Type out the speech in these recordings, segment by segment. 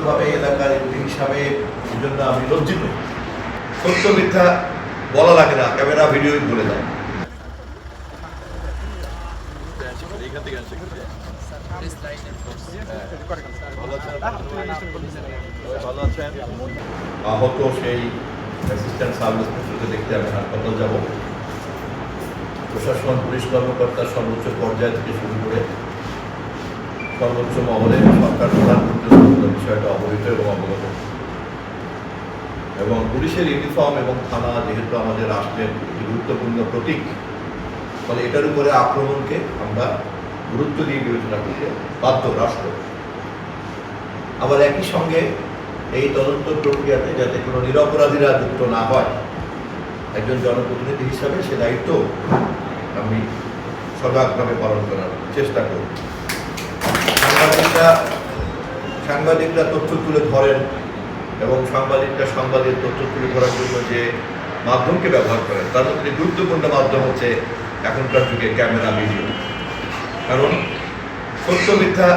ব্যক্তিগতভাবে এলাকার এমপি হিসাবে এই জন্য আমি লজ্জিত। সত্য মিথ্যা বলা লাগে না, ক্যামেরা ভিডিও বলে দেয়। আহত সেই অ্যাসিস্ট্যান্ট সাব ইন্সপেক্টরকে দেখতে আমি হাসপাতাল যাব। প্রশাসন, পুলিশ কর্মকর্তা সর্বোচ্চ পর্যায় থেকে শুরু করে সর্বোচ্চ মহলে সরকার প্রধান পর্যন্ত বিষয়টা অবহিত এবং অবগত। এবং পুলিশের ইউনিফর্ম এবং থানা যেহেতু আমাদের রাষ্ট্রের একটি গুরুত্বপূর্ণ প্রতীক, ফলে এটার উপরে আক্রমণকে আমরা গুরুত্ব দিয়ে বিবেচনা করতে বাধ্য রাষ্ট্র। আবার একই সঙ্গে এই তদন্ত প্রক্রিয়াতে যাতে কোনো নিরপরাধীরা যুক্ত না হয়, একজন জনপ্রতিনিধি হিসাবে সে দায়িত্ব আমি সজাগভাবে পালন করার চেষ্টা করি। সাংবাদিকরা তথ্য তুলে ধরেন এবং সাংবাদিক তথ্য তুলে ধরার জন্য যে মাধ্যমকে ব্যবহার করেন তার মধ্যে গুরুত্বপূর্ণ মাধ্যম হচ্ছে এখনকার যুগে ক্যামেরা, ভিডিও। কারণ সত্য মিথ্যা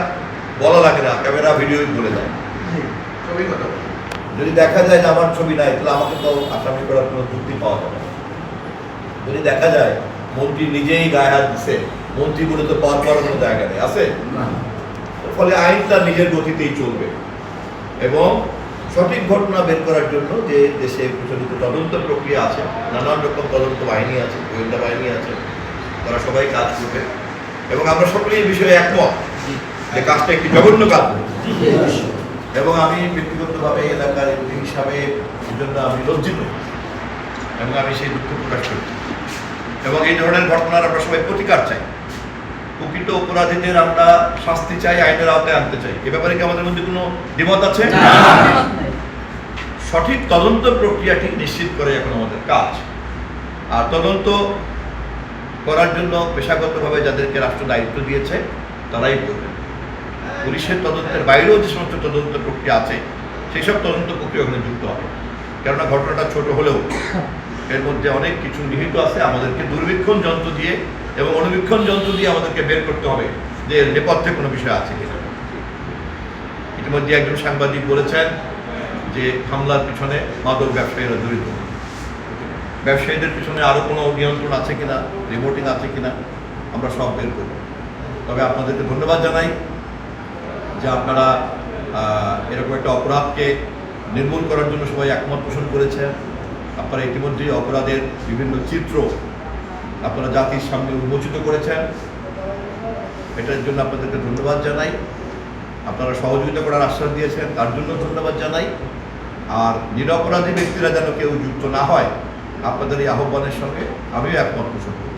বলা লাগে না, ক্যামেরা ভিডিও বলে দেয়। যদি দেখা যায় যে আমার ছবি নাই, তাহলে আমাকে তো আসামি করার কোনো যুক্তি পাওয়া যাবে না। যদি দেখা যায় মন্ত্রী নিজেই গায়ে হাত দিচ্ছে, মন্ত্রী বলে তো পাওয়ার কোনো জায়গা নেই, আছে। ফলে আইনটা নিজের গতিতেই চলবে এবং সঠিক ঘটনা বের করার জন্য যে দেশে প্রচলিত তদন্ত প্রক্রিয়া আছে, নানান রকম তদন্ত বাহিনী আছে, গোয়েন্দা বাহিনী আছে, তারা সবাই কাজ করবে এবং আমরা সকলেই এই বিষয়ে একমত যে কাজটা একটি জঘন্য কাজ। এবং আমি ব্যক্তিগতভাবে এলাকার এমপি হিসাবে এই জন্য আমি লজ্জিত এবং আমি সেই দুঃখ প্রকাশ করি। এবং এই ধরনের ঘটনার আমরা সবাই প্রতিকার চাই। প্রকৃত অপরাধীদের আমরা শাস্তি চাই, আইনের আওতায় আনতে চাই। এ ব্যাপারে কি আমাদের মধ্যে কোনো দ্বিমত আছে? সঠিক তদন্ত প্রক্রিয়াটি নিশ্চিত করে এখন আমাদের কাজ। আর তদন্ত করার জন্য পেশাগতভাবে যাদেরকে রাষ্ট্র দায়িত্ব দিয়েছে তারাই করবে। পুলিশের তদন্তের বাইরেও যে সমস্ত তদন্ত প্রক্রিয়া আছে সেই সব তদন্ত প্রক্রিয়া ওখানে যুক্ত হবে। কেননা ঘটনাটা ছোট হলেও এর মধ্যে অনেক কিছু নিহিত আছে। আমাদেরকে দূরবীক্ষণ যন্ত্র দিয়ে এবং অনুবীক্ষণ যন্ত্র দিয়ে আমাদেরকে বের করতে হবে যে এর নেপথ্যে কোনো বিষয় আছে কিনা। ইতিমধ্যে একজন সাংবাদিক বলেছেন যে হামলার পিছনে মাদক ব্যবসায়ীরা জড়িত। ব্যবসায়ীদের পিছনে আরও কোনো নিয়ন্ত্রণ আছে কিনা, রিপোর্টিং আছে কিনা, আমরা সব বের করব। তবে আপনাদেরকে ধন্যবাদ জানাই যে আপনারা এরকম একটা অপরাধকে নির্মূল করার জন্য সবাই একমত পোষণ করেছেন। আপনারা ইতিমধ্যেই অপরাধের বিভিন্ন চিত্র আপনারা জাতির সামনে উন্মোচিত করেছেন, এটার জন্য আপনাদেরকে ধন্যবাদ জানাই। আপনারা সহযোগিতা করার আশ্বাস দিয়েছেন, তার জন্য ধন্যবাদ জানাই। আর নিরপরাধী ব্যক্তিরা যেন কেউ যুক্ত না হয়, আপনাদের এই আহ্বানের সঙ্গে আমিও একমত পোষণ করি।